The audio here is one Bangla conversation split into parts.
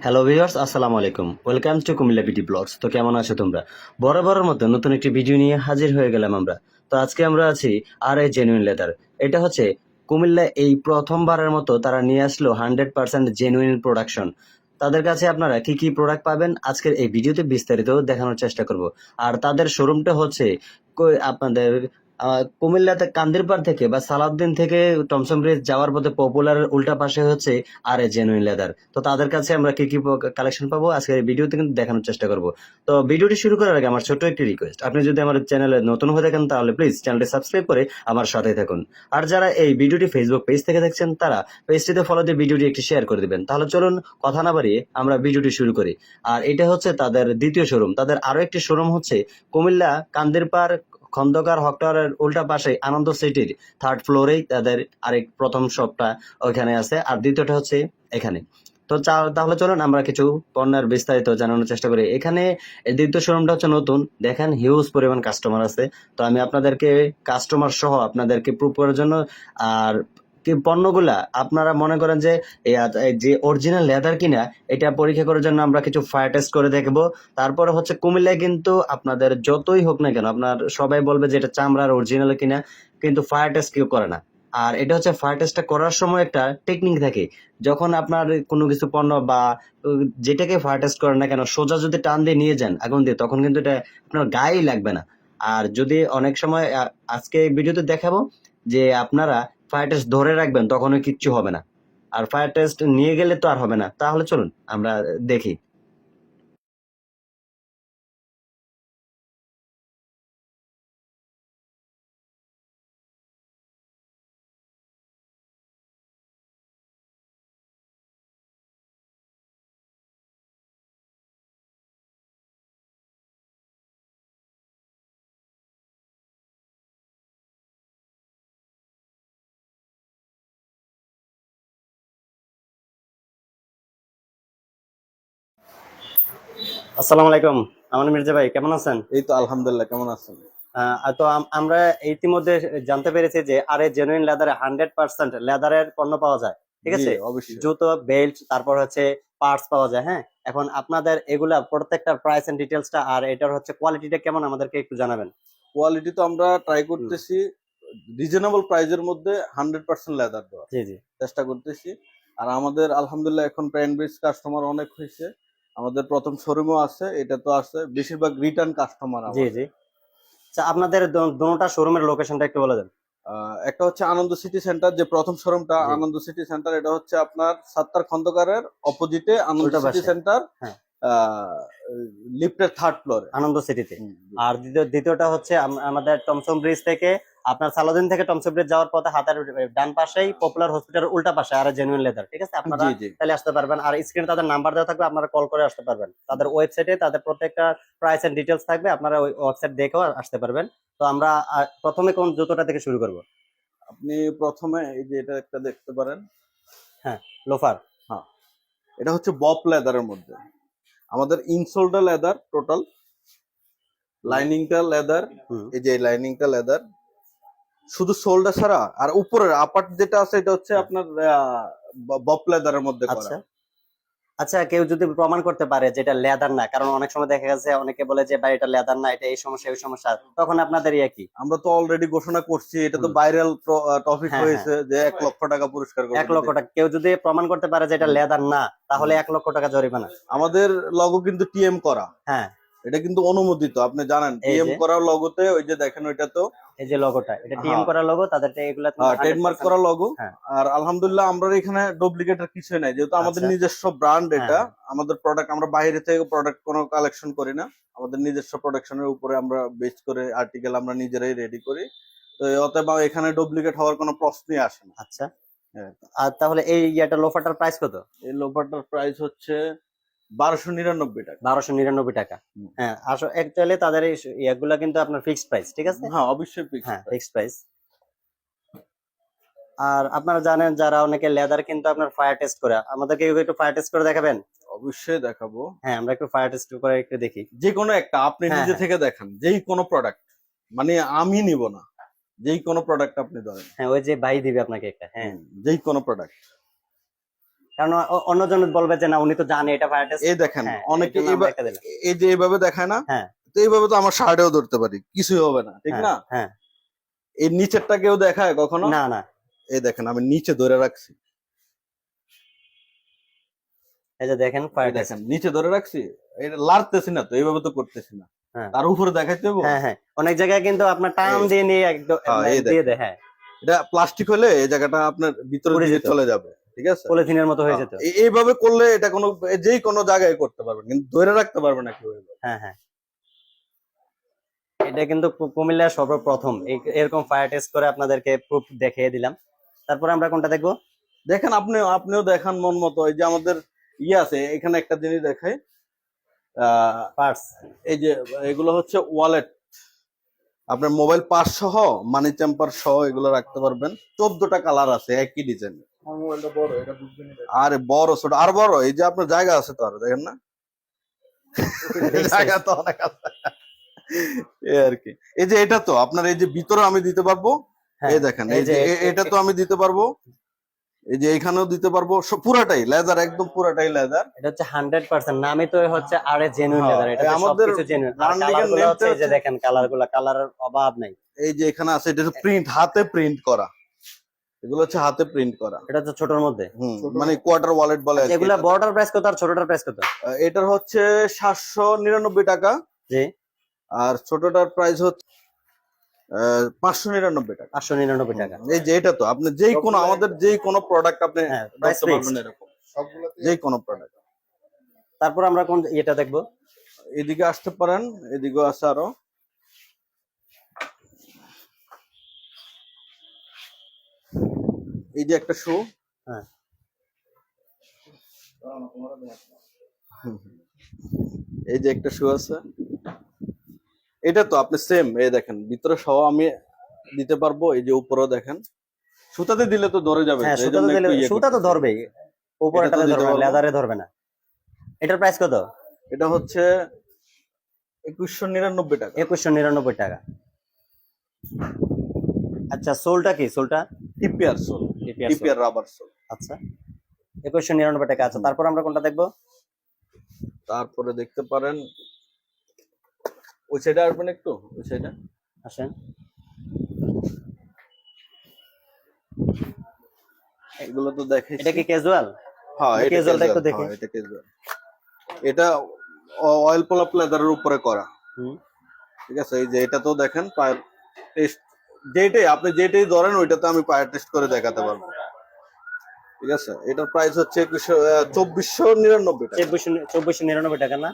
হ্যালো ভিউয়ার্স, আসসালামু আলাইকুম। Welcome to Comilla BD blogs. তো কেমন আছো তোমরা? বরাবরের মতো নতুন একটি ভিডিও নিয়ে হাজির হয়ে গেলাম আমরা। তো আজকে আমরা আছি আর এ জেনুইন লেদার। এটা হচ্ছে কুমিল্লা এই প্রথমবারের মতো তারা নিয়ে আসলো 100% জেনুইন প্রোডাকশন। তাদের কাছে আপনারা কি কি প্রোডাক্ট পাবেন আজকের এই ভিডিওতে বিস্তারিত দেখানোর চেষ্টা করব। আর তাদের শোরুমটা হচ্ছে আপনাদের কুমিল্লাতে কান্দিরপাড় থেকে বা সালাউদ্দিন থেকে টমসম ব্রিজ যাওয়ার পথে পপুলার উল্টা পাশে হচ্ছে আর এ জেনুইন লেদার। তো তাদের কাছে আমরা কি কি কালেকশন পাবো আজকের এই ভিডিওতে কিন্তু দেখানোর চেষ্টা করব। তো ভিডিওটি শুরু করার আগে আমার ছোট্ট একটি রিকোয়েস্ট, আপনি যদি আমার চ্যানেলে নতুন হয়ে থাকেন তাহলে প্লিজ চ্যানেলটি সাবস্ক্রাইব করে আমার সাথে থাকুন। আর যারা এই ভিডিওটি ফেসবুক পেজ থেকে দেখছেন তারা পেজটিতে ফলো দিয়ে ভিডিওটি একটি শেয়ার করে দিবেন। তাহলে চলুন কথা না বাড়িয়ে আমরা ভিডিওটি শুরু করি। আর এটা হচ্ছে তাদের দ্বিতীয় শোরুম। তাদের আরো একটি শোরুম হচ্ছে কুমিল্লা কান্দিরপাড় খন্দকার হক টাওয়ারের উল্টা পাশে আনন্দ সিটির থার্ড ফ্লোরেই তাদের আরেক প্রথম শপটা ওইখানে আছে, আর দ্বিতীয়টা হচ্ছে এখানে। তো তাহলে চলুন আমরা কিছু পণ্যের বিস্তারিত জানানোর চেষ্টা করি। এখানে এই দ্বিতীয় শোরুমটা হচ্ছে নতুন, দেখেন হিউজ পরিমাণ কাস্টমার আছে। তো আমি আপনাদেরকে কাস্টমার সহ আপনাদেরকে প্রুভ করার জন্য আর কি পণ্যগুলা আপনারা মনে করেন যে এই যে অরিজিনাল লেদার কিনা এটা পরীক্ষা করার জন্য আমরা কিছু ফায়ার টেস্ট করে দেখবো। তারপরে হচ্ছে কুমিল্লায় কিন্তু আপনাদের যতই হোক না কেন আপনার সবাই বলবে যে এটা চামড়ার অরিজিনাল কিনা, কিন্তু ফায়ার টেস্ট কেউ করে না। আর এটা হচ্ছে ফায়ার টেস্টটা করার সময় একটা টেকনিক থাকে। যখন আপনার কোনো কিছু পণ্য বা যেটাকে ফায়ার টেস্ট করেন না কেন সোজা যদি টান দিয়ে নিয়ে যান আগুন দিয়ে, তখন কিন্তু এটা আপনার গায়েই লাগবে না। আর যদি অনেক সময় আজকে ভিডিওতে দেখাবো যে আপনারা ফায়ার টেস্ট ধরে রাখবেন তখনও কিচ্ছু হবে না। আর ফায়ার টেস্ট নিয়ে গেলে তো আর হবে না। তাহলে চলুন আমরা দেখি। আসসালামু আলাইকুম। আমার মির্জা ভাই, কেমন আছেন? এই তো আলহামদুলিল্লাহ। কেমন আছেন? তো আমরা ইতিমধ্যে জানতে পেরেছি যে আরে জেনুইন লেদারে 100% লেদারের পণ্য পাওয়া যায়, ঠিক জি, আছে? অবশ্যই। জুতো, বেল্ট, তারপর হচ্ছে পার্টস পাওয়া যায়। হ্যাঁ, এখন আপনাদের এগুলা প্রত্যেকটা প্রাইস এন্ড ডিটেলসটা আর এটার হচ্ছে কোয়ালিটিটা কেমন আমাদেরকে একটু জানাবেন। কোয়ালিটি তো আমরা ট্রাই হুম, করতেছি রিজনেবল প্রাইজের মধ্যে 100% লেদার দেওয়ার জি জি চেষ্টা করতেছি। আর আমাদের আলহামদুলিল্লাহ এখন প্যান বেস কাস্টমার অনেক হয়েছে। আমাদের প্রথম শোরুমও আছে, এটা তো আছে। বেশিরভাগ রিটার্ন কাস্টমার জি আমাদের। জি। আচ্ছা, আপনাদের দোনোটা শোরুমের লোকেশনটা একটু বলে দেন। একটা হচ্ছে আনন্দ সিটি সেন্টার, যে প্রথম শোরুমটা জি, আনন্দ সিটি সেন্টার, এটা হচ্ছে আপনার সাত্তার খন্দকারের অপোজিটে আনন্দ উল্টা সিটি পাশে। সেন্টার, হ্যাঁ, লিফটের থার্ড ফ্লোরে। আনন্দ সিটিতে। আর দ্বিতীয়টা হচ্ছে আমাদের টমসম ব্রিজ থেকে আপনার সালাউদ্দিন থেকে টমসম ব্রিজ যাওয়ার পথে হাতের ডান পাশেই পপুলার হসপিটালের উল্টা পাশে আর জেনুইন লেদার, ঠিক আছে? আপনারা জি জি। তাহলে আসতে পারবেন। আর স্ক্রিনে তাদের নাম্বার দেওয়া থাকবে, আপনারা কল করে আসতে পারবেন। তাদের ওয়েবসাইটে তাদের প্রত্যেকটা প্রাইস এন্ড ডিটেলস থাকবে, আপনারা ওই ওয়েবসাইট দেখেও আসতে পারবেন। তো আমরা প্রথমে কোন জুতোটা থেকে শুরু করব? আপনি প্রথমে এই যে এটা একটা দেখতে পারেন। হ্যাঁ, লোফার। হ্যাঁ, এটা হচ্ছে বপ লেদারের মধ্যে। আমাদের ইনসোলটা লেদার টোটাল, হুম লাইনিংটা লেদার। হুম। এই যে লাইনিংটা লেদার, শুধু সোলটা ছাড়া। আর উপরের আপার যেটা আছে এটা হচ্ছে হ্যাঁ, আপনার বপ লেদারের মধ্যে করা। আচ্ছা আচ্ছা। কেউ যদি প্রমাণ করতে পারে যে এটা লেদার না, কারণ অনেক সময় দেখা গেছে অনেকে বলে যে ভাই এটা লেদার না, এটা এই সমস্যা ওই সমস্যা, তখন আপনাদের ইয়ে কি? আমরা তো অলরেডি ঘোষণা করছি, এটা তো হুম, ভাইরাল টপিক হ্যাঁ হ্যাঁ। হয়েছে যে 1 লক্ষ টাকা পুরস্কার এক করবে লক্ষ যদি। টাকা কেউ যদি প্রমাণ করতে পারে যে এটা হুম, লেদার না, তাহলে হুম। 1 লক্ষ টাকা জরিমানা। আমাদের লগো কিন্তু টিএম করা, হ্যাঁ, এটা কিন্তু অনুমোদিত, আপনি জানেন। এই টিএম যে করা লগোতে ওই যে দেখেন ওইটা তো। এই যে লগোটা, এটা টিএম হ্যাঁ, করা লোগো, তাদের এগুলা কিন্তু হ্যাঁ, হান্ড্রেড ট্রেডমার্ক পার্সেন্ট করা লগো। হ্যাঁ, আর আলহামদুলিল্লাহ আমরা এখানে ডুপ্লিকেটের কিছুই নাই, যেহেতু আমাদের আচ্ছা, নিজস্ব ব্র্যান্ড হ্যাঁ এটা। হ্যাঁ, আমাদের প্রোডাক্ট আমরা বাইরে থেকে প্রোডাক্ট কোনো কালেকশন করি না। আমাদের নিজস্ব প্রোডাকশনের উপরে আমরা বেস করে আর্টিকেল আমরা নিজেরাই রেডি করি। তো অতএব এখানে ডুপ্লিকেট হওয়ার কোনো প্রশ্নই আসে না। আচ্ছা। হ্যাঁ। আর তাহলে এই ইয়েটা লোফারটার প্রাইস কত? এই লোফারটার প্রাইস হচ্ছে 1299 টাকা। 1299 টাকা। হুম। হ্যাঁ, আসলে অ্যাকচুয়ালি তাদের এই ইয়েগুলা কিন্তু আপনার ফিক্সড প্রাইস, ঠিক আছে? হ্যাঁ, অবশ্যই ফিক্সড হ্যাঁ, প্রাইস। Fixed price. আর আপনারা জানেন যারা অনেকে লেদার কিন্তু আপনার ফায়ার টেস্ট করে, আমাদেরকে একটু ফায়ার টেস্ট করে দেখাবেন? অবশ্যই দেখাবো। হ্যাঁ, আমরা একটু ফায়ার টেস্ট করে একটু দেখি। যে কোনো একটা আপনি হ্যাঁ নিজে হ্যাঁ থেকে দেখান, যেই কোনো প্রোডাক্ট, মানে আমি নিব না, যেই কোনো প্রোডাক্ট আপনি ধরেন। হ্যাঁ, ওই যে ভাই দিবে আপনাকে একটা। হ্যাঁ, যেই কোনো প্রোডাক্ট। কারণ অন্যজন বলবে যে না উনি তো জানে এটা ফায়ার টেস্ট। এই দেখেন হ্যাঁ, অনেকে এই জন্য আমরা এইভাবে- একটা দিলাম। এই যে এইভাবে দেখায় না, হ্যাঁ তো এইভাবে তো আমার শার্টেও ধরতে পারি, কিছুই হবে না, ঠিক হ্যাঁ না? হ্যাঁ। এই নিচেরটা কেউ দেখায় কখনো? না না, এই দেখেন আমি নিচে ধরে রাখছি, এই যে দেখেন ফায়ার এই টেস্ট। দেখেন নিচে ধরে রাখছি, এটা লাড়তেছি না তো, এইভাবে তো করতেছি না, হ্যাঁ তার উপরে দেখাইতে হবে। হ্যাঁ হ্যাঁ, অনেক জায়গায় কিন্তু আপনার টান এই- দিয়ে নিয়ে একদম হ্যাঁ, এই দিয়ে দেখেন। দেয়। হ্যাঁ, এটা প্লাস্টিক হলে এই জায়গাটা আপনার ভিতরের পড়ে দিকে যেত। চলে যাবে, ঠিক আছে? পলিথিনের মতো হয়ে যেত। এইভাবে করলে এটা কোনো যেই কোনো জায়গায় করতে পারবেন, কিন্তু ধরে রাখতে পারবে না কেউ এইভাবে। হ্যাঁ হ্যাঁ, এটা কিন্তু কুমিল্লার সর্বপ্রথম এরকম ফায়ার টেস্ট করে আপনাদেরকে প্রুফ দেখিয়ে দিলাম। তারপর আমরা কোনটা দেখবো? দেখেন আপনিও দেখান মন মতো। এই যে আমাদের আছে এখানে একটা জিনিস দেখাই, পার্টস। এই যে এগুলো হচ্ছে ওয়ালেট, আপনার মোবাইল পাস সহ মানি চেম্পার সহ এগুলো রাখতে পারবেন। 14টা কালার আছে একই ডিজাইন। আরে বড় ছোট আর বড়, এই যে আপনার জায়গা আছে তো, আর দেখেন না জায়গা তো অনেক আছে এই আর কি। এই যে এটা তো আপনার এই যে ভিতরে আমি দিতে পারবো, হ্যাঁ, এই দেখেন এই যে এটা তো আমি দিতে পারবো, এই যে এখানেও দিতে পারবো, পুরাটাই লেদার, একদম পুরাটাই লেদার। এটা হচ্ছে 100% নামে তো হচ্ছে আর এ জেনুইন হ্যাঁ, লেদার। এটা তো আমাদের সবকিছু জেনুইন। আর branding এর কালারগুলো name হচ্ছে টা এই যে হচ্ছে- দেখেন কালারগুলো, কালারের অভাব নাই। এই যে এখানে আছে, এটা প্রিন্ট, হাতে প্রিন্ট করা, এগুলো হচ্ছে হাতে প্রিন্ট করা। এটা হচ্ছে ছোটর মধ্যে। মানে কোয়ার্টার ওয়ালেট বলে আর কি এগুলা এটাকে। বড়টার প্রাইস কত আর ছোটটার প্রাইস কত? এটার হচ্ছে 799 টাকা, জি, আর ছোটটার প্রাইস হচ্ছে 599 টাকা। 899 টাকা। এই যে এটা তো আপনি যেই কোনো আমাদের যেই কোনো প্রোডাক্ট আপনি হ্যাঁ, price ধরতে পারবেন fixed। এরকম, যেই কোনো প্রোডাক্ট। তারপর আমরা কোন এটা দেখবো? এদিকে আসতে পারেন, এদিকেও আছে আরো। এই যে একটা শু, হ্যাঁ, এই যে একটা শু আছে, এটা তো আপনি সেম, এই দেখেন ভিতরে সহ আমি দিতে পারবো। এই যে উপরেও দেখেন, সুতাতে দিলে তো ধরে যাবে, হ্যাঁ, এই সুতা জন্য তো দিলে একটু ইয়ে সুতা তো করতেছি। ধরবেই, উপরেটাতে দিতে ধরবে না, পারবো। লেদারে ধরবে না। এটার প্রাইস কত? এটা হচ্ছে 2199 টাকা। 2199 টাকা। আচ্ছা, সোলটা কি? সোলটা TPR soul, TPR TPR rubber soul. আচ্ছা, 2199 টাকা। আচ্ছা, তারপর আমরা কোনটা দেখবো? তারপরে দেখতে পারেন ওই সাইডে আসবেন একটু, ওই সাইডে আসেন। এগুলো তো দেখেছি। এটা কি ক্যাজুয়াল? হ্যাঁ, এটা casual টা একটু casual, দেখি। হ্যাঁ, এটা casual। এটা অয়েল পলাপ লেদারের উপরে করা, হুম, ঠিক আছে? এই যে এটা তো দেখেন পায়ের টেস্ট, যেটাই আপনি যেটাই ধরেন ওইটাতে আমি পায়ের টেস্ট করে দেখাতে পারবো, ঠিক আছে? এটার প্রাইস হচ্ছে 2499 টাকা। 2499 টাকা না?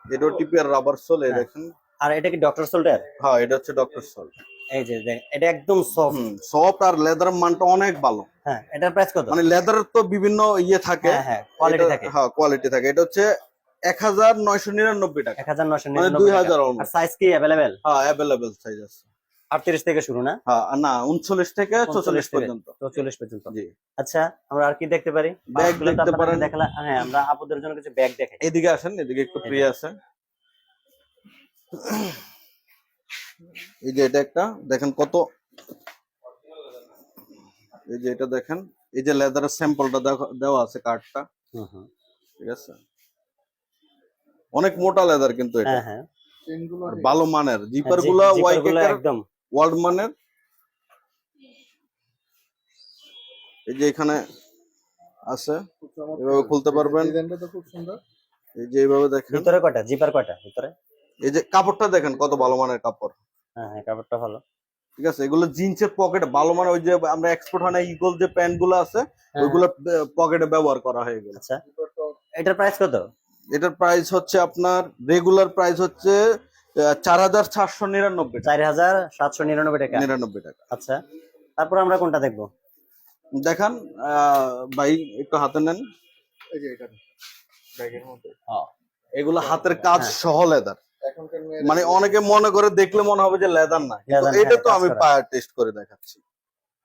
এটা টিপিআর রাবার সোল, এই হ্যাঁ। দেখেন। আর এটা কি ডক্টর সোলটার? হ্যাঁ, এটা হচ্ছে ডক্টর সোল। এই যে দেখেন, এটা একদম সফট। সফট, আর লেদারের মানটা অনেক ভালো। হ্যাঁ, এটার প্রাইস কত? মানে লেদারের তো বিভিন্ন ইয়ে থাকে, হ্যাঁ হ্যাঁ, কোয়ালিটি এটা- থাকে। হ্যাঁ, কোয়ালিটি থাকে। এটা হচ্ছে 1999 টাকা, 1999 মানে 2000 টাকা। almost। আর সাইজ কি अवेलेबल? হ্যাঁ, অ্যাভেলেবেল সাইজ আছে। 38 থেকে শুরু না? হ্যাঁ, না 39 থেকে 44 পর্যন্ত। 44 পর্যন্ত। জি, আচ্ছা, আমরা আর কি দেখতে পারি? ব্যাগ বাসগুলো তো দেখতে আপনাদের পারেন। দেখালাম। হ্যাঁ, আমরা আপুদের জন্য কিছু ব্যাগ দেখাই। এদিকে আসেন, এদিকে একটু ফ্রি আছে। এই যে এটা একটা দেখেন কত, এই যে এটা দেখেন, এই যে লেদারের স্যাম্পলটা দেওয়া আছে, কার্ডটা, হুম হুম, ঠিক আছে? অনেক মোটা লেদার কিন্তু এটা, হ্যাঁ হ্যাঁ, আর ভালো মানের। জিপার গুলা জিপার গুলো ওয়াইকের একদম। ওয়ার্ল্ড মানের। এই যে এখানে আছে, এভাবে খুলতে পারবেন। এই যে এইভাবে দেখেন, ভিতরে কয়টা জিপার? কয়টা ভিতরে? এই যে কাপড়টা দেখেন কত ভালো মানের কাপড়, হ্যাঁ হ্যাঁ, কাপড়টা ভালো। ঠিক আছে? এগুলো জিন্সের পকেটে ভালো মানের, ওই যে আমরা এক্সপোর্ট হয় না ইগল যে প্যান্ট গুলো আছে, হ্যাঁ, ওইগুলো পকেটে ব্যবহার করা হয় এগুলো। আচ্ছা, এটার প্রাইস কত? এটার প্রাইস হচ্ছে আপনার রেগুলার প্রাইস হচ্ছে 4799 টাকা। 4799 টাকা। 99 টাকা। আচ্ছা, তারপর আমরা কোনটা দেখবো? দেখান ভাই, একটু হাতে নেন। হ্যাঁ, এগুলো হাতের কাজ হ্যাঁ। সহ লেদার। মানে অনেকে মনে করে দেখলে মনে হবে যে লেদার না, কিন্তু Leather না, এটা হ্যাঁ, তো কাজ আমি করা। পায়ার টেস্ট করে দেখাচ্ছি।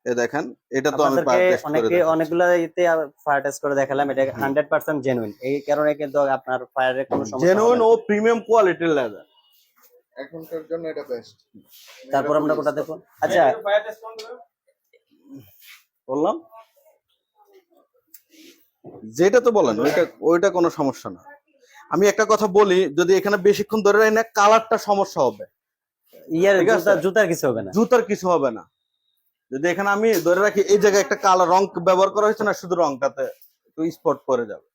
এ দেখেন, এটা তো আমি আপনাদেরকে পায়ার টেস্ট করে দেখাচ্ছি। অনেকগুলো ইতে ফায়ার টেস্ট করে দেখালাম। এটা 100% জেনুইন। এই কারণে কিন্তু আপনার ফায়ারের কোনো সমস্যা জেনুইন হবে ও না। প্রিমিয়াম কোয়ালিটির লেদার। এখনকার জন্য এটা বেস্ট। তারপর আমরা কোনটা দেখবো? আচ্ছা, বললাম যেটা তো বলেন ওইটা ওইটা কোনো সমস্যা না। আমি একটা কথা বলি, যদি এখানে বেশিক্ষণ ধরে রাখি না, কালারটা সমস্যা হবে। ইয়ার ঠিক আছে। জুতার কিছু হবে না। জুতার কিছু হবে না। যদি এখানে আমি ধরে রাখি, এই জায়গায় একটা কালো রং ব্যবহার করা হয়েছে না, শুধু রংটাতে একটু স্পট পরে যাবে।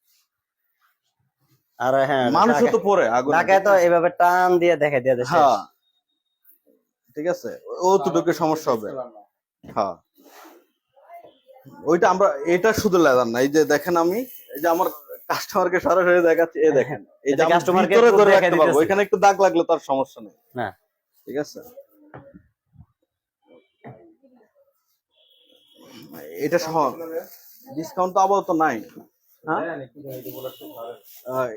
আর হ্যাঁ, মানুষও তো পরে আগুন। ঢাকায় তো এভাবে টান দিয়ে দেখাই দিয়ে দেয় শেষ। হ্যাঁ, ঠিক আছে, ওতটুকু সমস্যা হবে। হ্যাঁ, ওইটা আমরা, এটা শুধু লেদার না, এই যে দেখেন আমি এই যে আমার কাস্টমারকে সরাসরি দেখাচ্ছি, এই দেখেন এই যে এটা আমি কাস্টমারকে ভিতরে খুব ধরে দেখাই রাখতে পারবো, দিতেছে। ওইখানে একটু দাগ লাগলে তার সমস্যা নেই। না, ঠিক আছে, এটা সহ ডিসকাউন্ট তো আপাতত নাই। হ্যাঁ,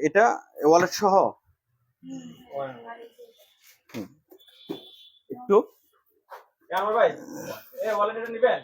এটা ওয়ালেট সহ একটু আমার ভাই, ওয়ালেট নিবেন?